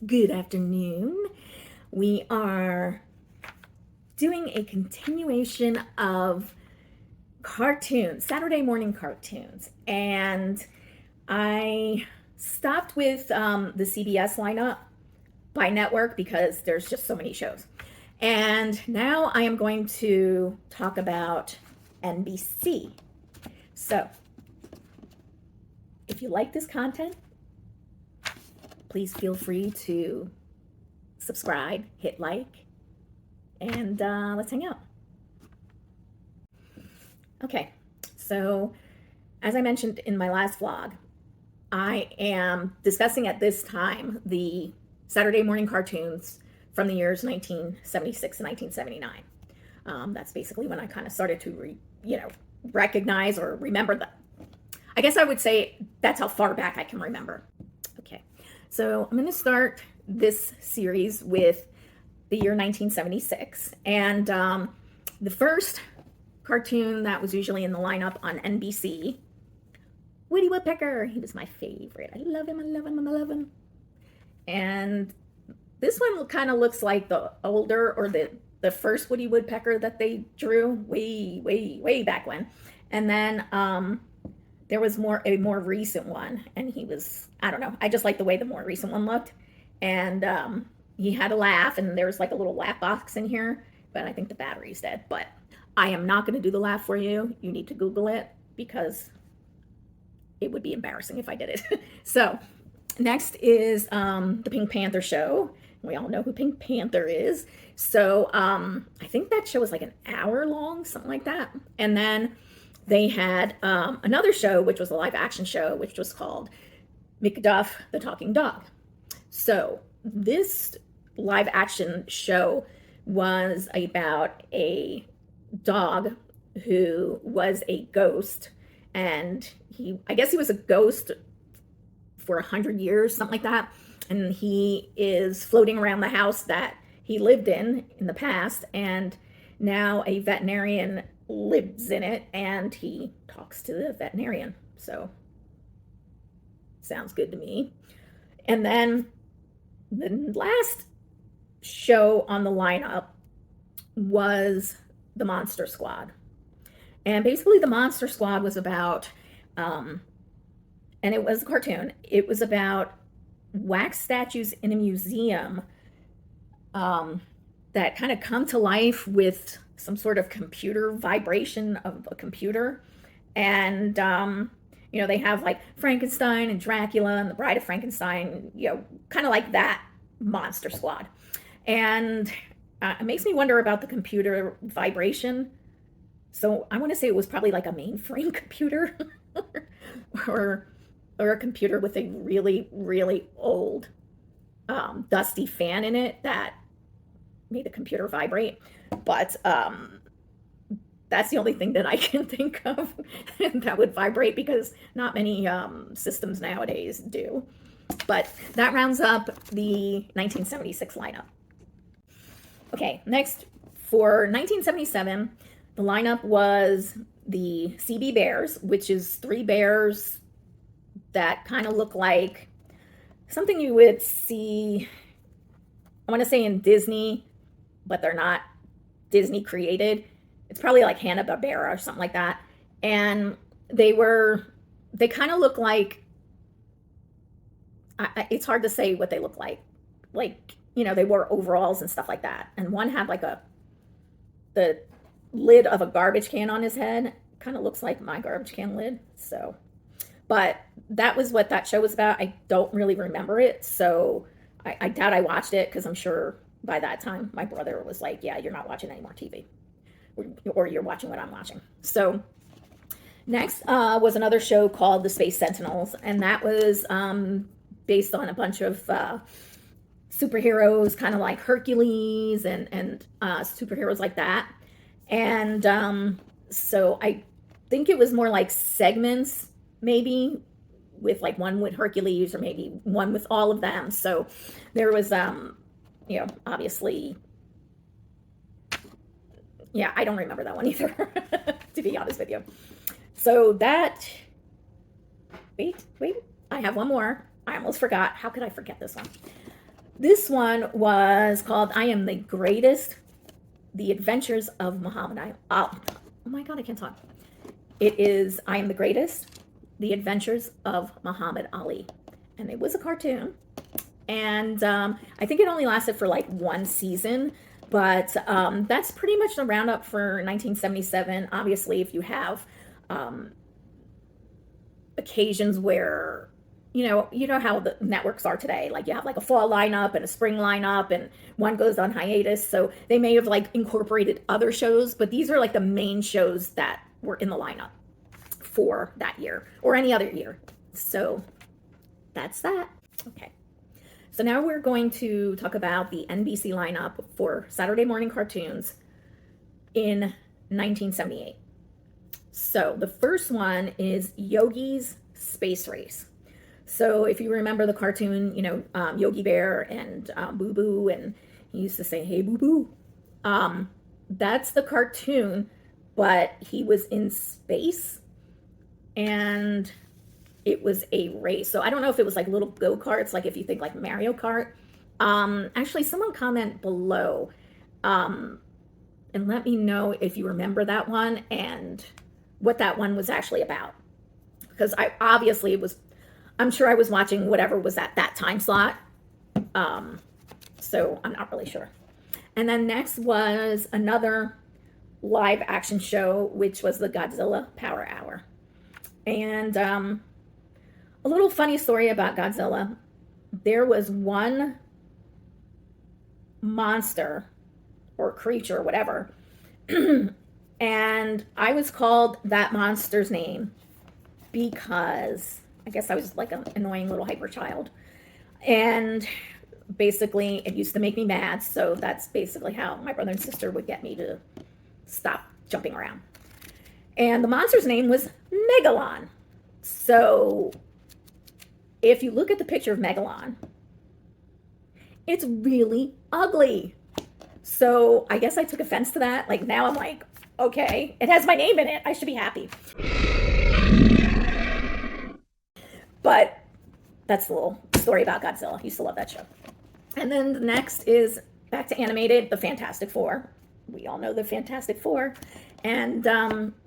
Good afternoon. We are doing a continuation of cartoons, Saturday morning cartoons. And I stopped with the CBS lineup by network because there's just so many shows. And now I am going to talk about NBC. So, if you like this content, please feel free to subscribe, hit like, and let's hang out. Okay, so as I mentioned in my last vlog, I am discussing at this time the Saturday morning cartoons from the years 1976 and 1979. That's basically when I kind of started to, recognize or remember that. I guess I would say that's how far back I can remember. Okay, so I'm going to start this series with the year 1976. And the first cartoon that was usually in the lineup on NBC, Woody Woodpecker. He was my favorite. I love him, I love him, I love him. And this one kind of looks like the older or the first Woody Woodpecker that they drew way back when. And then there was a more recent one, and he was, I don't know, I just like the way the more recent one looked. And he had a laugh, and there's like a little laugh box in here, but I think the battery's dead. But I am not going to do the laugh for you. You need to Google it because it would be embarrassing if I did it. So next is the Pink Panther show. We all know who Pink Panther is. So I think that show was like an hour long, something like that. And then they had another show, which was a live action show, which was called McDuff the Talking Dog. So this live action show was about a dog who was a ghost, and I guess he was a ghost for 100 years, something like that. And he is floating around the house that he lived in the past, and now a veterinarian lives in it, and he talks to the veterinarian. So sounds good to me. And then the last show on the lineup was the Monster Squad. And basically the Monster Squad was about, and it was a cartoon, it was about wax statues in a museum that kind of come to life with some sort of computer vibration of a computer. And, they have like Frankenstein and Dracula and the Bride of Frankenstein, kind of like that Monster Squad. And it makes me wonder about the computer vibration. So I want to say it was probably like a mainframe computer or a computer with a really, really old dusty fan in it that made the computer vibrate. But that's the only thing that I can think of that would vibrate, because not many systems nowadays do. But that rounds up the 1976 lineup. Okay, next for 1977, the lineup was the CB Bears, which is 3 bears that kind of look like something you would see, I want to say in Disney, but they're not Disney created. It's probably like Hanna-Barbera or something like that. And they kind of look like, it's hard to say what they look like. Like, they wore overalls and stuff like that. And one had like the lid of a garbage can on his head. Kind of looks like my garbage can lid. So, but that was what that show was about. I don't really remember it. So I doubt I watched it, because I'm sure by that time my brother was like, yeah, you're not watching any more TV. Or you're watching what I'm watching. So next was another show called The Space Sentinels. And that was based on a bunch of superheroes, kind of like Hercules and superheroes like that. And so I think it was more like segments, maybe, with like one with Hercules or maybe one with all of them. So there was, obviously, yeah, I don't remember that one either, to be honest with you. So that, wait, I have one more. I almost forgot. How could I forget this one? This one was called I Am the Greatest, The Adventures of Muhammad Ali. Oh my God, I can't talk. It is I Am the Greatest, The Adventures of Muhammad Ali. And it was a cartoon. And I think it only lasted for like one season. But that's pretty much the roundup for 1977. Obviously, if you have occasions where you know how the networks are today, like you have like a fall lineup and a spring lineup and one goes on hiatus, so they may have like incorporated other shows, but these are like the main shows that were in the lineup for that year or any other year. So that's that. Okay, so now we're going to talk about the NBC lineup for Saturday morning cartoons in 1978. So the first one is Yogi's Space Race. So if you remember the cartoon, Yogi Bear and Boo Boo, and he used to say, "Hey, Boo Boo." That's the cartoon, but he was in space, and it was a race. So I don't know if it was like little go-karts, like if you think like Mario Kart. Actually, someone comment below and let me know if you remember that one and what that one was actually about. Because I'm sure I was watching whatever was at that time slot. So I'm not really sure. And then next was another live action show, which was the Godzilla Power Hour. And a little funny story about Godzilla. There was one monster or creature or whatever. And I was called that monster's name because I guess I was like an annoying little hyper child. And basically it used to make me mad. So that's basically how my brother and sister would get me to stop jumping around. And the monster's name was Megalon. So if you look at the picture of Megalon, it's really ugly. So I guess I took offense to that. Like now I'm like, okay, it has my name in it. I should be happy. But that's a little story about Godzilla. I used to love that show. And then the next is back to animated, the Fantastic Four. We all know the Fantastic Four. And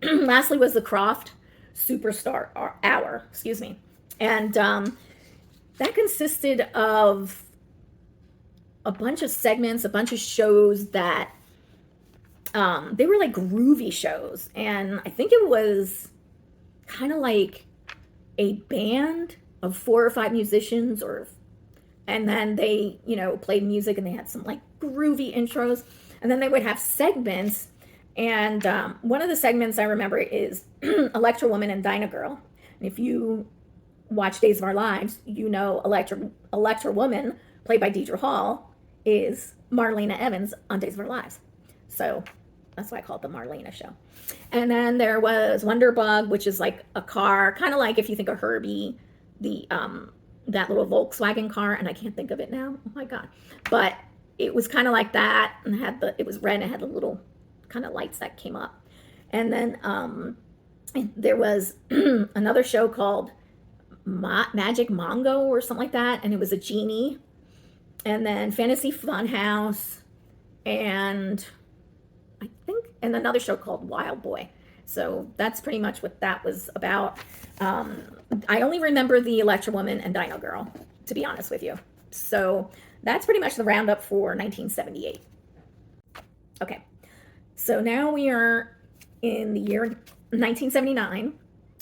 lastly was the Croft Superstar Hour, And that consisted of a bunch of segments, a bunch of shows that they were like groovy shows. And I think it was kind of like a band of 4 or 5 musicians, and then they, played music and they had some like groovy intros, and then they would have segments. And one of the segments I remember is Electra Woman and Dinah Girl. And if you watch Days of Our Lives, Electra Woman, played by Deidre Hall, is Marlena Evans on Days of Our Lives. So that's why I call it the Marlena Show. And then there was Wonderbug, which is like a car, kind of like if you think of Herbie, that little Volkswagen car, and I can't think of it now. Oh my God. But it was kind of like that, and it was red and it had the little kind of lights that came up. And then there was another show called Magic Mongo or something like that, and it was a genie. And then Fantasy Funhouse, and another show called Wild Boy. So that's pretty much what that was about. I only remember the Electra Woman and Dino Girl, to be honest with you. So that's pretty much the roundup for 1978. Okay, so now we are in the year 1979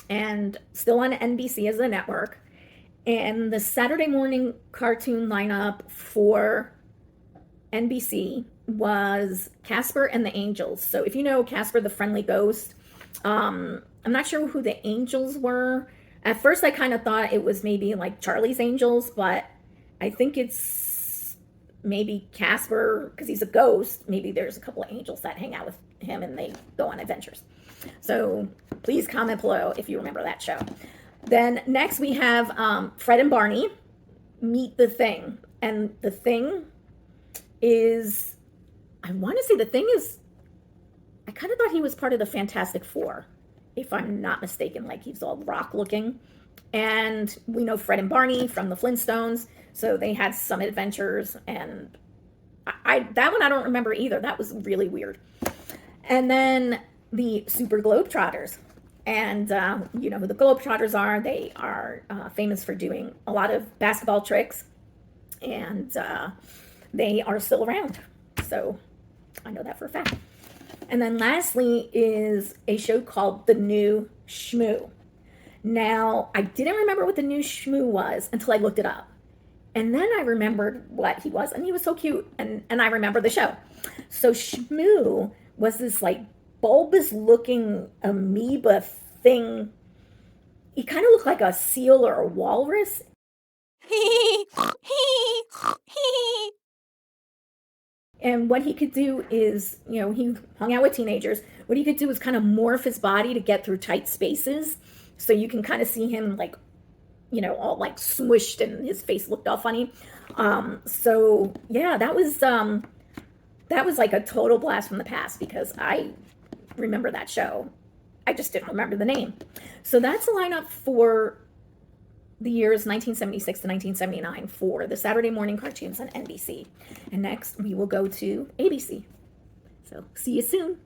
and still on NBC as a network. And the Saturday morning cartoon lineup for NBC was Casper and the Angels. So if you know Casper the Friendly Ghost, I'm not sure who the Angels were. At first I kind of thought it was maybe like Charlie's Angels, but I think it's maybe Casper because he's a ghost. Maybe there's a couple of angels that hang out with him and they go on adventures. So please comment below if you remember that show. Then next we have Fred and Barney Meet the Thing. And the Thing is, I want to say the Thing is, I kind of thought he was part of the Fantastic Four, if I'm not mistaken. Like he's all rock looking. And we know Fred and Barney from the Flintstones, so they had some adventures. And I that one I don't remember either. That was really weird. And then the Super Globetrotters. And you know who the Globetrotters are. They are famous for doing a lot of basketball tricks. And they are still around. So I know that for a fact. And then lastly is a show called The New Shmoo. Now, I didn't remember what The New Shmoo was until I looked it up. And then I remembered what he was, and he was so cute, and I remember the show. So Shmoo was this like bulbous looking amoeba thing. He kind of looked like a seal or a walrus. And what he could do is, you know, he hung out with teenagers. What he could do is kind of morph his body to get through tight spaces. So you can kind of see him like, you know, all like smushed and his face looked all funny. So yeah, that was like a total blast from the past because I remember that show. I just didn't remember the name. So that's a lineup for the years 1976 to 1979 for the Saturday morning cartoons on NBC. And next we will go to ABC. So see you soon.